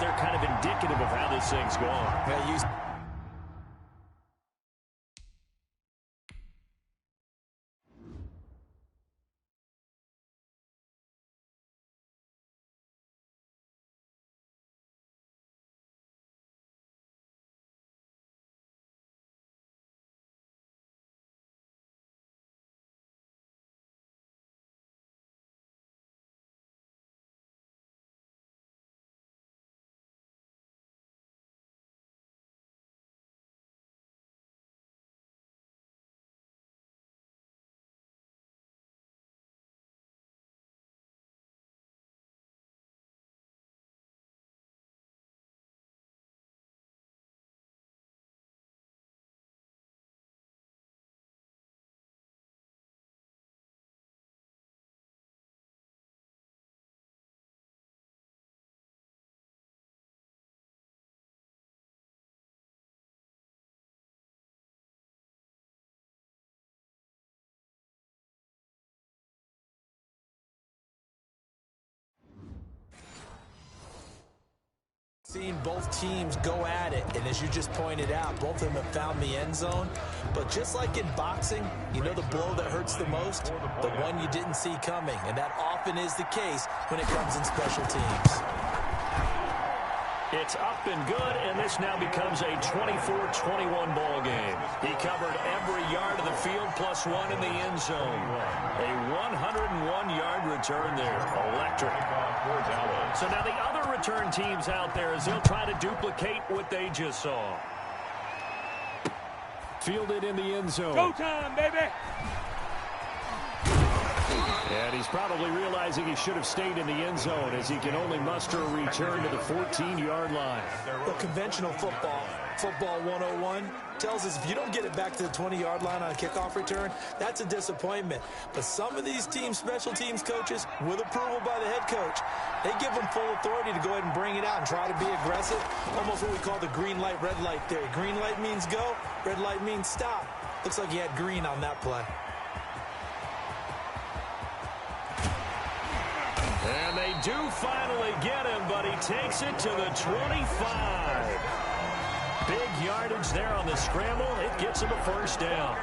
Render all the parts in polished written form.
they're kind of indicative of how this thing's going. Yeah, seen both teams go at it, and as you just pointed out, both of them have found the end zone. But just like in boxing, you know the blow that hurts the most? The one you didn't see coming, and that often is the case when it comes in special teams. It's up and good, and this now becomes a 24-21 ball game. He covered every yard of the field plus one in the end zone. A 101-yard return there. Electric. So now the other return teams out there as they'll try to duplicate what they just saw. Fielded in the end zone. Go time, baby! And he's probably realizing he should have stayed in the end zone as he can only muster a return to the 14-yard line. Well, conventional football 101, tells us if you don't get it back to the 20-yard line on a kickoff return, that's a disappointment. But some of these teams, special teams coaches, with approval by the head coach, they give them full authority to go ahead and bring it out and try to be aggressive, almost what we call the green light, red light theory. Green light means go, red light means stop. Looks like he had green on that play. And they do finally get him, but he takes it to the 25. Big yardage there on the scramble. It gets him a first down.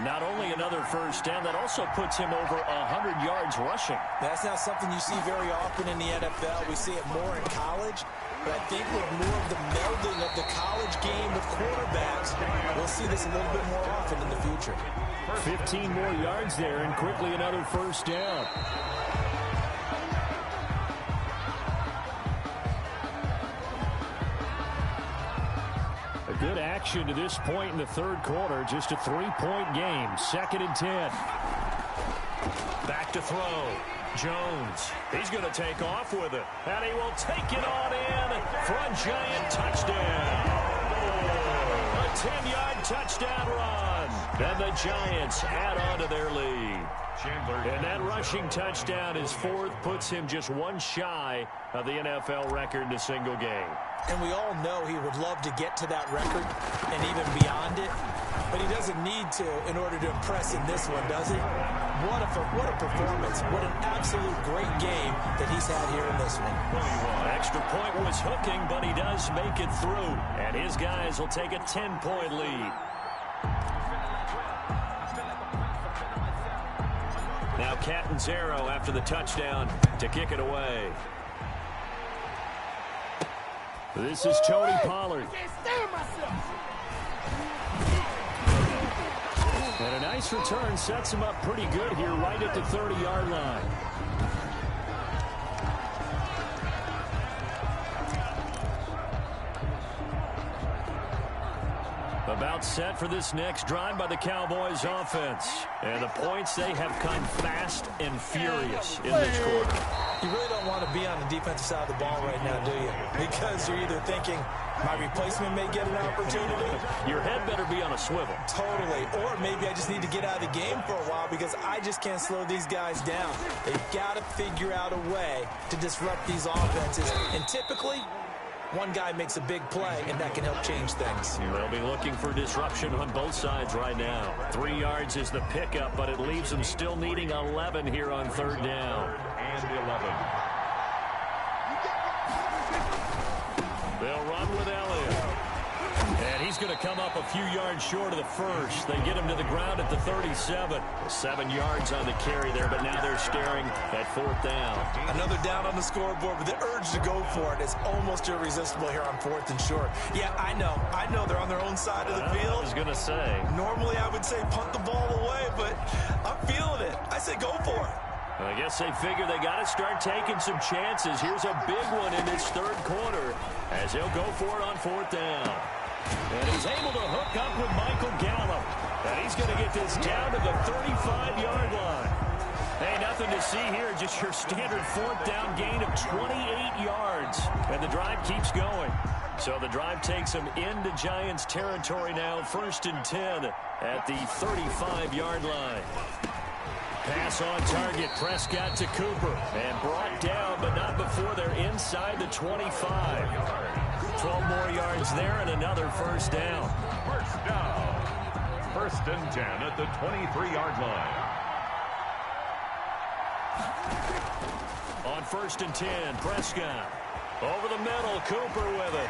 Not only another first down, that also puts him over 100 yards rushing. That's not something you see very often in the NFL. We see it more in college. But I think with more of the melding of the college game with quarterbacks, we'll see this a little bit more often in the future. 15 more yards there, and quickly another first down. Good action to this point in the third quarter. Just a 3-point game. 2nd and 10. Back to throw. Jones. He's going to take off with it. And he will take it on in for a giant touchdown. A 10-yard touchdown run. And the Giants add on to their lead. And that rushing touchdown, his fourth, puts him just one shy of the NFL record in a single game. And we all know he would love to get to that record and even beyond it. But he doesn't need to in order to impress in this one, does he? What a performance. What an absolute great game that he's had here in this one. Extra point was hooking, but he does make it through. And his guys will take a 10-point lead. Now Catanzaro after the touchdown to kick it away. This is Tony Pollard. And a nice return sets him up pretty good here right at the 30-yard line. About set for this next drive by the Cowboys offense. And the points, they have come fast and furious in this quarter. You really don't want to be on the defensive side of the ball right now, do you? Because you're either thinking, my replacement may get an opportunity. Your head better be on a swivel. Totally. Or maybe I just need to get out of the game for a while because I just can't slow these guys down. They've got to figure out a way to disrupt these offenses. And typically, one guy makes a big play, and that can help change things. They'll be looking for disruption on both sides right now. 3 yards is the pickup, but it leaves them still needing 11 here on third down. And 11. They'll run with Elliott. And he's going to come up a few yards short of the first. They get him to the ground at the 37. 7 yards on the carry there, but now they're staring at 4th down. Another down on the scoreboard, but the urge to go for it is almost irresistible here on 4th and short. Yeah, I know they're on their own side of the field. I was going to say. Normally I would say punt the ball away, but I'm feeling it. I say go for it. I guess they figure they got to start taking some chances. Here's a big one in this 3rd quarter as they'll go for it on 4th down. And he's able to hook up with Michael Gallup. And he's going to get this down to the 35-yard line. Hey, nothing to see here. Just your standard 4th down gain of 28 yards. And the drive keeps going. So the drive takes them into Giants territory now. 1st and 10 at the 35-yard line. Pass on target. Prescott to Cooper. And brought down, but not before they're inside the 25. 12 more yards there and another 1st down. 1st down. 1st and 10 at the 23-yard line. On 1st and 10, Prescott. Over the middle, Cooper with it.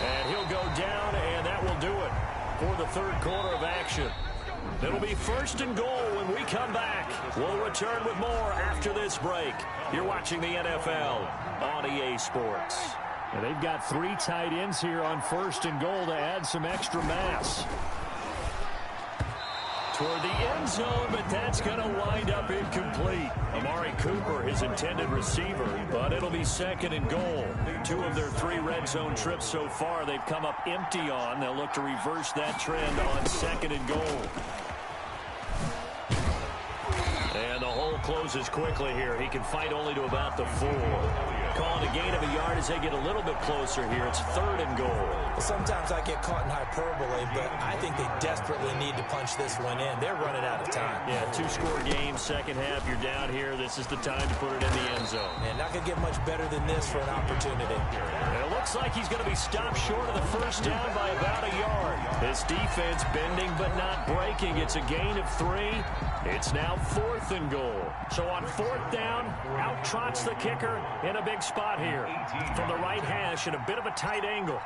And he'll go down, and that will do it for the 3rd quarter of action. It'll be 1st and goal when we come back. We'll return with more after this break. You're watching the NFL on EA Sports. And they've got 3 tight ends here on 1st and goal to add some extra mass. Toward the end zone, but that's going to wind up incomplete. Amari Cooper, his intended receiver, but it'll be 2nd and goal. 2 of their 3 red zone trips so far they've come up empty on. They'll look to reverse that trend on 2nd and goal. And the hole closes quickly here. He can fight only to about the 4. Calling a gain of a yard as they get a little bit closer here. It's 3rd and goal. Well, sometimes I get caught in hyperbole, but I think they desperately need to punch this one in. They're running out of time. Yeah, 2-score game, 2nd half, you're down here. This is the time to put it in the end zone. And not going to get much better than this for an opportunity. And it looks like he's going to be stopped short of the 1st down by about a yard. This defense bending but not breaking. It's a gain of 3. It's now 4th and goal. So on 4th down, out trots the kicker in a big spot here. From the right hash at a bit of a tight angle.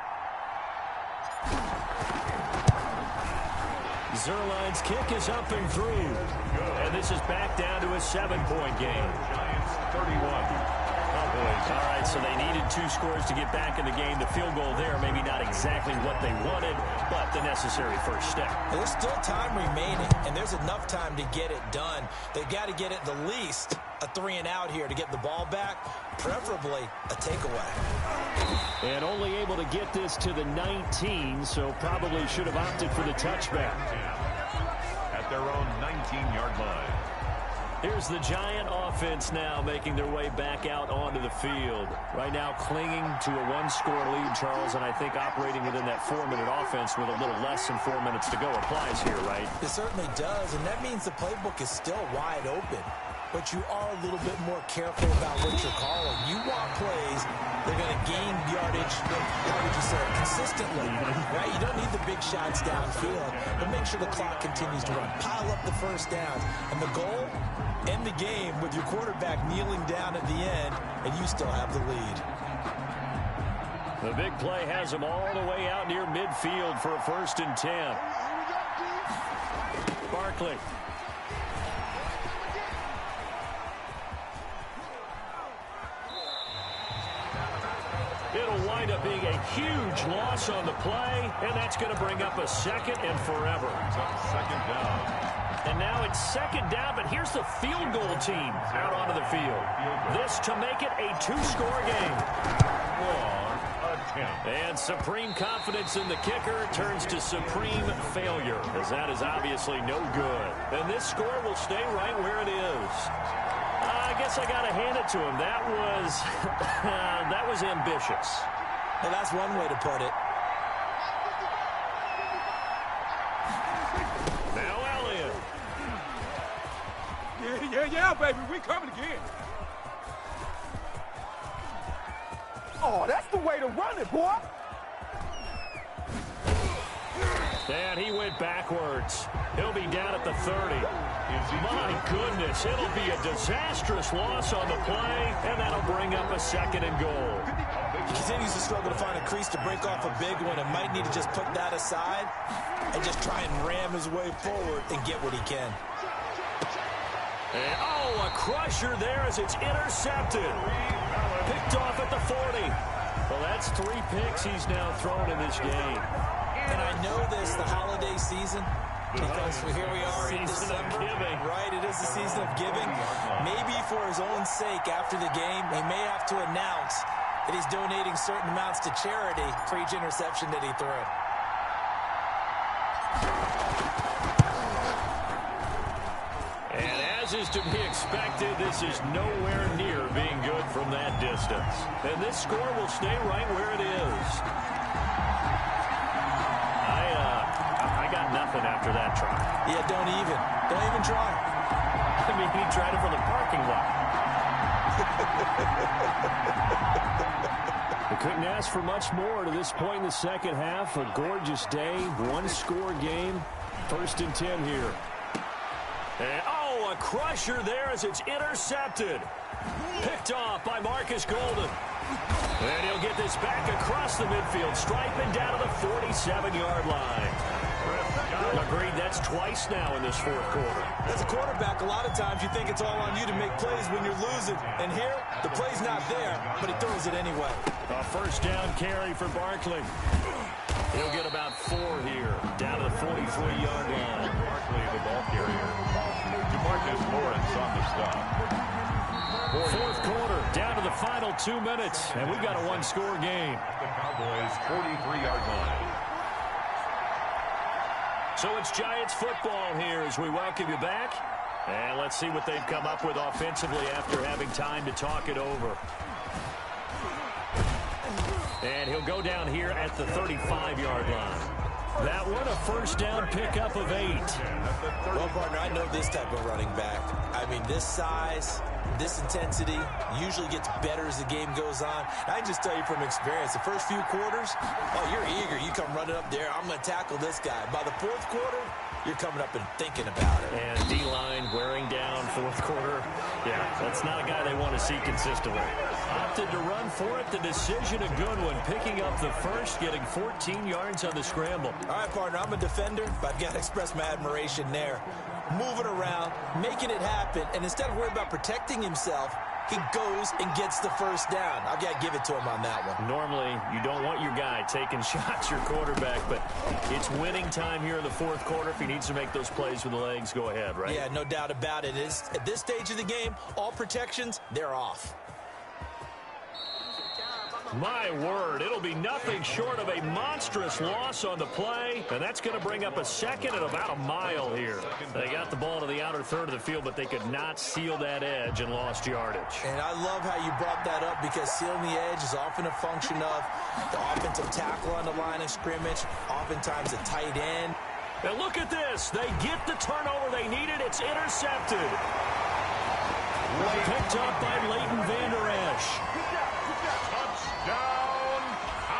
Zerline's kick is up and through. And this is back down to a 7-point game. Giants 31. All right, so they needed 2 scores to get back in the game. The field goal there, maybe not exactly what they wanted, but the necessary first step. There's still time remaining, and there's enough time to get it done. They've got to get at the least a 3-and-out here to get the ball back, preferably a takeaway. And only able to get this to the 19, so probably should have opted for the touchback. At their own 19-yard line. Here's the Giant offense now making their way back out onto the field. Right now clinging to a 1-score lead, Charles, and I think operating within that 4-minute offense with a little less than 4 minutes to go applies here, right? It certainly does, and that means the playbook is still wide open. But you are a little bit more careful about what you're calling. You want plays, they're going to gain yardage, how would you say it, consistently, right? You don't need the big shots downfield, but make sure the clock continues to run. Pile up the 1st downs. And the goal, end the game with your quarterback kneeling down at the end, and you still have the lead. The big play has them all the way out near midfield for a 1st and 10. Barkley. It'll wind up being a huge loss on the play, and that's going to bring up a 2nd and forever. 2nd down. And now it's 2nd down, but here's the field goal team out onto the field. This to make it a 2-score game. Long attempt. And supreme confidence in the kicker turns to supreme failure, as that is obviously no good. And this score will stay right where it is. I guess I got to hand it to him. That was ambitious. Well, that's one way to put it. Now Elliott. Yeah, baby, we coming again. Oh, that's the way to run it, boy. And he went backwards. He'll be down at the 30. My goodness, it'll be a disastrous loss on the play, and that'll bring up a 2nd and goal. He continues to struggle to find a crease to break off a big one and might need to just put that aside and just try and ram his way forward and get what he can. And, oh, a crusher there as it's intercepted. Picked off at the 40. Well, that's 3 picks he's now thrown in this game. And I know this, the holiday season, because here we are in December. Right, it is the season of giving. Maybe for his own sake after the game, he may have to announce that he's donating certain amounts to charity for each interception that he threw. And as is to be expected, this is nowhere near being good from that distance. And this score will stay right where it is. I got nothing after that try. Yeah, don't even try. I mean, he tried it from the parking lot. They couldn't ask for much more to this point in the second half. A gorgeous day, 1-score game. 1st and 10 here. And, oh, a crusher there as it's intercepted. Picked off by Marcus Golden. And he'll get this back across the midfield stripe and down to the 47-yard line. Agreed, that's twice now in this 4th quarter. As a quarterback, a lot of times you think it's all on you to make plays when you're losing. And here, the play's not there, but he throws it anyway. A 1st down carry for Barkley. He'll get about 4 here, down to the 43-yard line. Barkley, the ball carrier. DeMarcus Lawrence on the stop. 4th quarter, down to the final 2 minutes, and we've got a 1-score game. The Cowboys' 43-yard line. So it's Giants football here as we welcome you back. And let's see what they've come up with offensively after having time to talk it over. And he'll go down here at the 35-yard line. That one, a 1st down pickup of 8. Well, partner, I know this type of running back. I mean, this size, this intensity usually gets better as the game goes on. I can just tell you from experience, the first few quarters, oh, you're eager. You come running up there, I'm going to tackle this guy. By the 4th quarter, you're coming up and thinking about it. And D-line wearing down 4th quarter. Yeah, that's not a guy they want to see consistently. Opted to run for it. The decision a good one. Picking up the 1st, getting 14 yards on the scramble. All right, partner, I'm a defender, but I've got to express my admiration there. Moving around, making it happen, and instead of worrying about protecting himself, he goes and gets the 1st down. I've got to give it to him on that one. Normally, you don't want your guy taking shots, your quarterback, but it's winning time here in the 4th quarter. If he needs to make those plays with the legs, go ahead, right? Yeah, no doubt about it. At this stage of the game, all protections, they're off. My word, it'll be nothing short of a monstrous loss on the play, and that's going to bring up a 2nd and about a mile here. They got the ball to the outer 3rd of the field, but they could not seal that edge and lost yardage. And I love how you brought that up because sealing the edge is often a function of the offensive tackle on the line of scrimmage, oftentimes a tight end. And look at this. They get the turnover they needed. It's intercepted. Picked up by Leighton Vander Esch.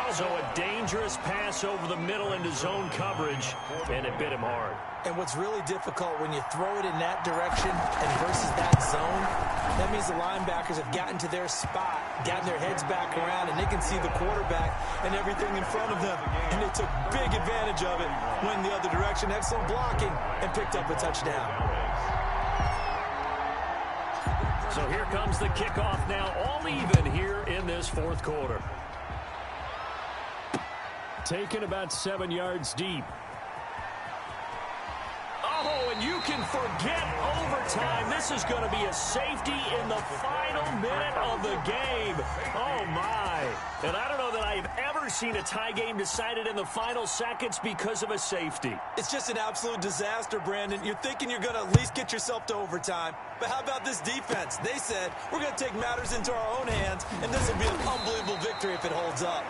So a dangerous pass over the middle into zone coverage, and it bit him hard. And what's really difficult when you throw it in that direction and versus that zone, that means the linebackers have gotten to their spot, gotten their heads back around, and they can see the quarterback and everything in front of them. And they took big advantage of it, went in the other direction, had some blocking, and picked up a touchdown. So here comes the kickoff now, all even here in this 4th quarter. Taken about 7 yards deep. Oh, and you can forget overtime. This is going to be a safety in the final minute of the game. Oh, my. And I don't know that I've ever seen a tie game decided in the final seconds because of a safety. It's just an absolute disaster, Brandon. You're thinking you're going to at least get yourself to overtime. But how about this defense? They said, we're going to take matters into our own hands, and this will be an unbelievable victory if it holds up.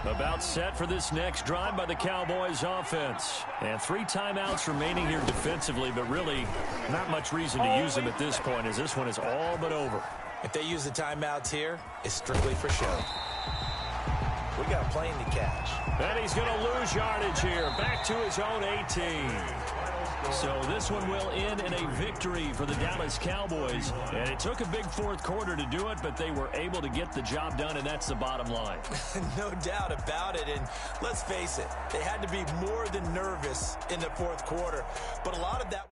About set for this next drive by the Cowboys offense. And 3 timeouts remaining here defensively, but really not much reason to use them at this point as this one is all but over. If they use the timeouts here, it's strictly for show. We got a plane to catch. And he's going to lose yardage here. Back to his own 18. So this one will end in a victory for the Dallas Cowboys. And it took a big fourth quarter to do it, but they were able to get the job done, and that's the bottom line. No doubt about it. And let's face it, they had to be more than nervous in the fourth quarter. But a lot of that...